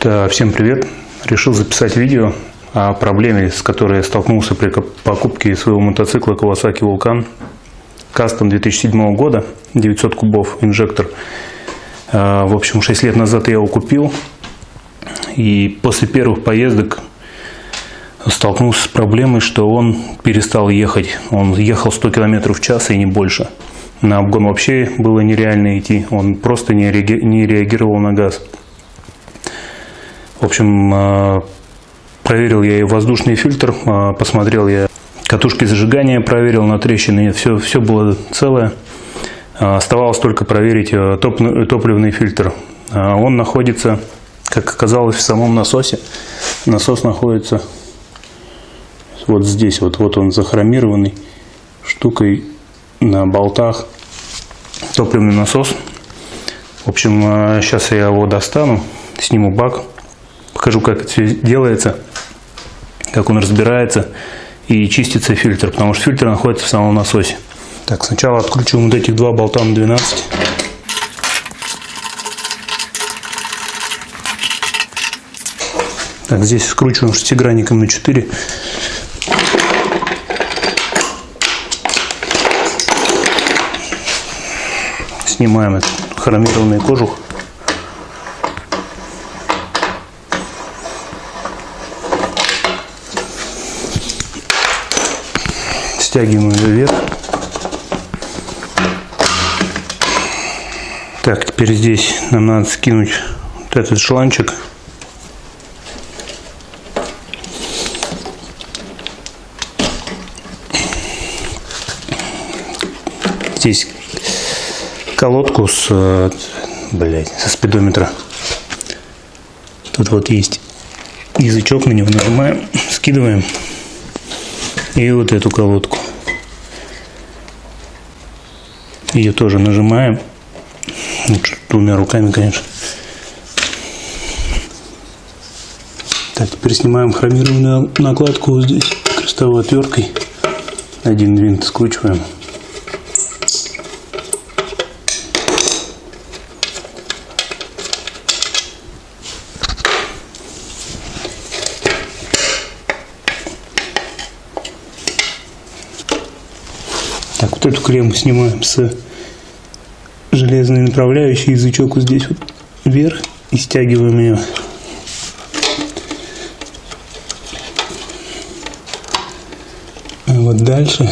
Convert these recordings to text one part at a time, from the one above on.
Всем привет! Решил записать видео о проблеме, с которой я столкнулся при покупке своего мотоцикла Kawasaki Vulcan Custom 2007 года, 900 кубов инжектор. В общем, 6 лет назад я его купил, и после первых поездок столкнулся с проблемой, что он перестал ехать. Он ехал 100 км в час и не больше. На обгон вообще было нереально идти, он просто не реагировал на газ. В общем, проверил я и воздушный фильтр, посмотрел я катушки зажигания, проверил на трещины, все было целое. Оставалось только проверить топливный фильтр. Он находится, как оказалось, в самом насосе. Насос находится вот здесь, вот он захромированный штукой на болтах. Топливный насос. В общем, сейчас я его достану, сниму бак. Покажу, как это все делается, как он разбирается и чистится фильтр, потому что фильтр находится в самом насосе. Так, сначала откручиваем вот этих два болта на 12. Так, здесь скручиваем шестигранником на 4. Снимаем этот хромированный кожух. Стягиваем ее вверх. Так, теперь здесь нам надо скинуть вот этот шланчик. Здесь колодку со спидометра. Тут вот есть язычок, на него нажимаем, скидываем. И вот эту колодку. Ее тоже нажимаем. Двумя руками, конечно. Так, теперь снимаем хромированную накладку вот здесь крестовой отверткой. Один винт скручиваем. Так, вот эту клемму снимаем с железной направляющей, язычок вот здесь вот вверх, и стягиваем ее. А вот дальше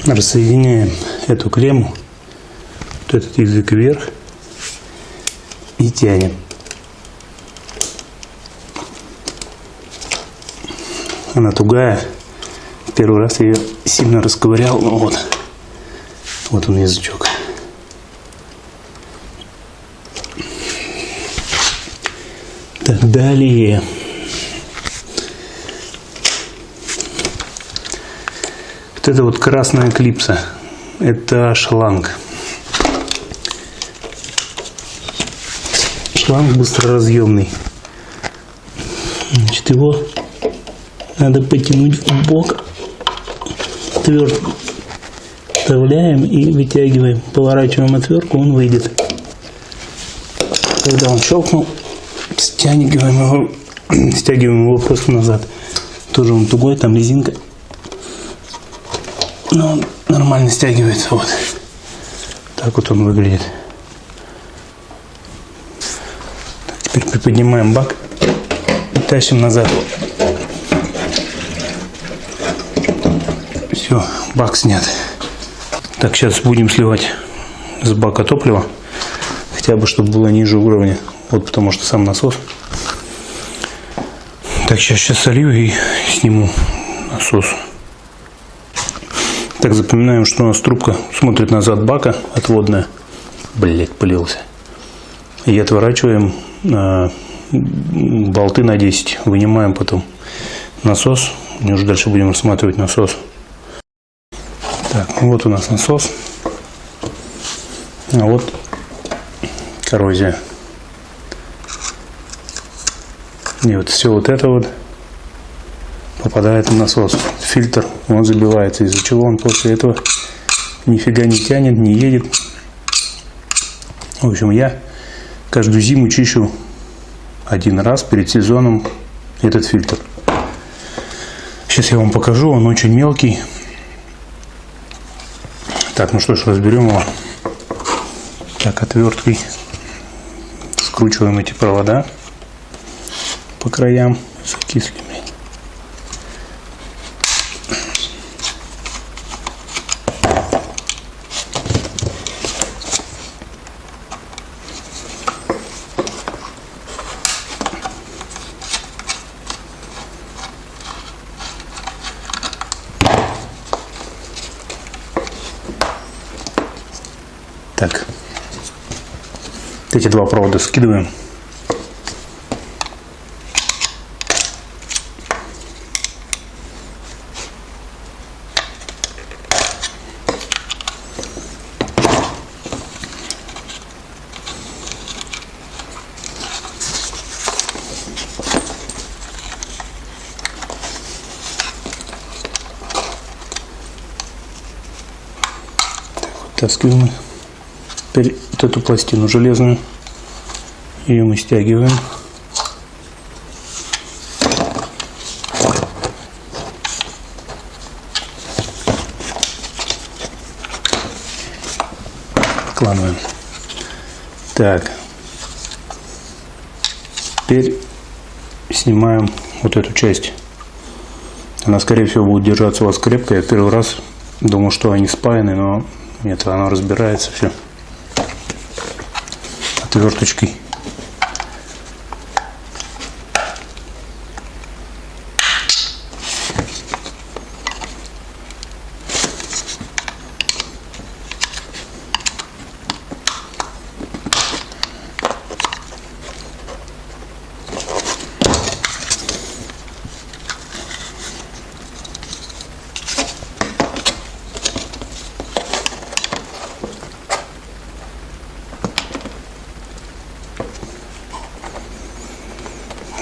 рассоединяем эту клемму, вот этот язык вверх, и тянем. Она тугая. Первый раз я ее сильно расковырял. Ну вот он язычок. Так, далее. Вот это вот красная клипса. Это шланг. Шланг быстроразъемный. Значит, его надо потянуть в бок. Отвертку вставляем и вытягиваем. Поворачиваем отвертку, он выйдет. Когда он щелкнул, стягиваем его просто назад. Тоже он тугой, там резинка. Но он нормально стягивается. Вот. Так вот он выглядит. Так, теперь приподнимаем бак и тащим назад. Все, бак снят. Так, сейчас будем сливать с бака топливо. Хотя бы, чтобы было ниже уровня. Вот потому что сам насос. Так, сейчас солью и сниму насос. Так, запоминаем, что у нас трубка смотрит назад бака, отводная. Блять, пылился. И отворачиваем болты на 10. Вынимаем потом насос. И уже дальше будем рассматривать насос. Так, вот у нас насос. А вот коррозия. И вот все вот это вот попадает в насос. Фильтр, он забивается, из-за чего он после этого нифига не тянет, не едет. В общем, я каждую зиму чищу один раз перед сезоном этот фильтр. Сейчас я вам покажу, он очень мелкий. Так, ну что ж, разберем его. Так, отверткой скручиваем эти провода по краям. Закисли, блядь. Так, эти два провода скидываем. Вытаскиваем теперь вот эту пластину железную, ее мы стягиваем. Откладываем. Так, теперь снимаем вот эту часть. Она, скорее всего, будет держаться у вас крепко. Я первый раз думал, что они спаяны, но нет, она разбирается все отверточкой.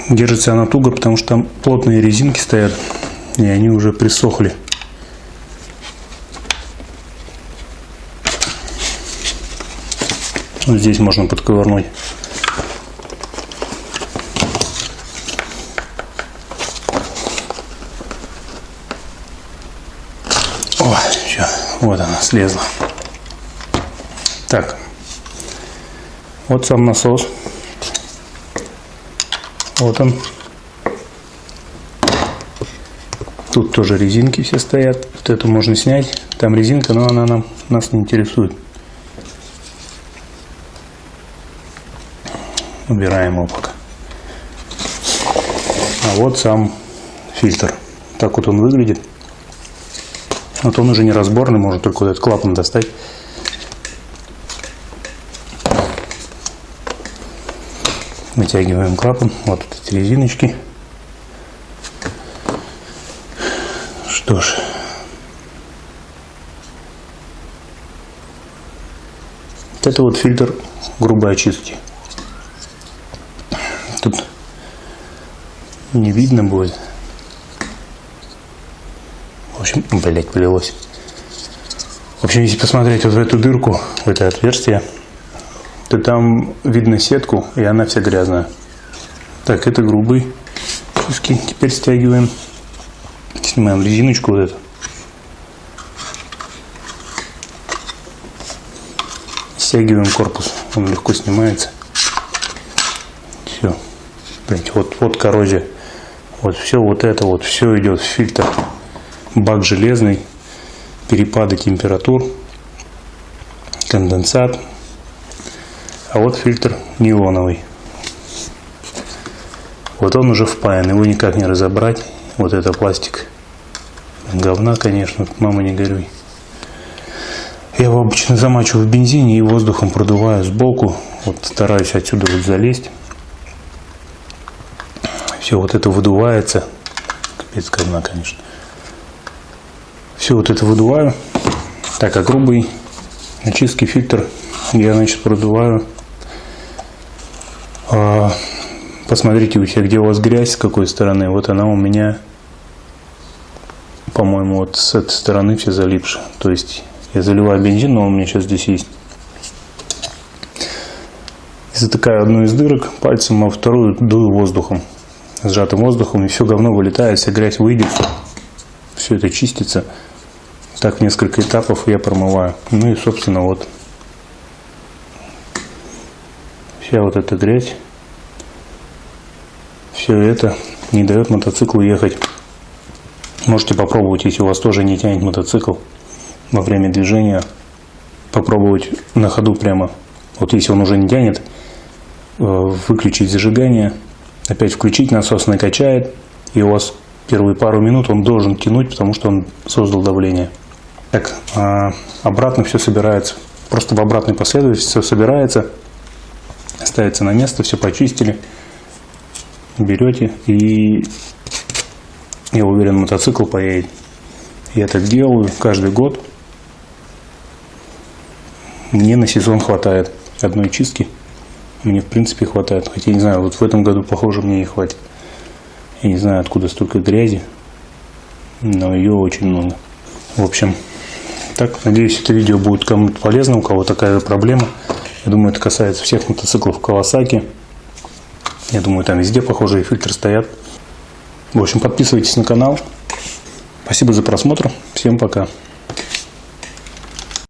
Держится она туго, потому что там плотные резинки стоят, и они уже присохли. Вот здесь можно подковырнуть. О, все, вот она слезла. Так, вот сам насос. Вот он. Тут тоже резинки все стоят. Вот эту можно снять. Там резинка, но она нас не интересует. Убираем его пока. А вот сам фильтр. Так вот он выглядит. Вот он уже не разборный, можно только вот этот клапан достать. Вытягиваем клапан. Вот эти резиночки. Что ж. Вот это вот фильтр грубой очистки. Тут не видно будет. В общем, блять, полилось. В общем, если посмотреть вот в эту дырку, в это отверстие, то там видно сетку, и она вся грязная. Так, это грубый куски. Теперь стягиваем. Снимаем резиночку вот эту. Стягиваем корпус. Он легко снимается. Все. Блять, вот коррозия. Вот все вот это вот. Все идет в фильтр. Бак железный. Перепады температур. Конденсат. А вот фильтр нейлоновый. Вот он уже впаян, его никак не разобрать. Вот это пластик. Говна, конечно, мама не горюй. Я его обычно замачиваю в бензине и воздухом продуваю сбоку. Вот стараюсь отсюда вот залезть. Все вот это выдувается. Капец говна, конечно. Все вот это выдуваю. Так, а грубый очистки фильтр я, значит, продуваю Посмотрите у себя, где у вас грязь, с какой стороны. Вот она у меня, по-моему, вот с этой стороны все залипшие. То есть я заливаю бензин, но он у меня сейчас здесь есть. Затыкаю одну из дырок пальцем, а вторую дую воздухом, сжатым воздухом, и все говно вылетает, вся грязь выйдет, все это чистится. Так в несколько этапов я промываю. Ну и, собственно, вот вся вот эта грязь, все это не дает мотоциклу ехать. Можете попробовать, если у вас тоже не тянет мотоцикл во время движения, попробовать на ходу прямо. Вот если он уже не тянет, выключить зажигание, опять включить, насос накачает, и у вас первые пару минут он должен тянуть, потому что он создал давление. Так, обратно все собирается, просто в обратной последовательности все собирается, ставится на место, все почистили, берете, и я уверен, мотоцикл поедет. Я так делаю каждый год, мне на сезон хватает одной чистки. Мне, в принципе, хватает. Хотя, не знаю, вот в этом году, похоже, мне не хватит. Я не знаю, откуда столько грязи, но ее очень много. В общем, так, надеюсь, это видео будет кому-то полезно, у кого такая проблема. Я думаю, это касается всех мотоциклов Kawasaki. Я думаю, там везде похожие фильтры стоят. В общем, подписывайтесь на канал. Спасибо за просмотр. Всем пока.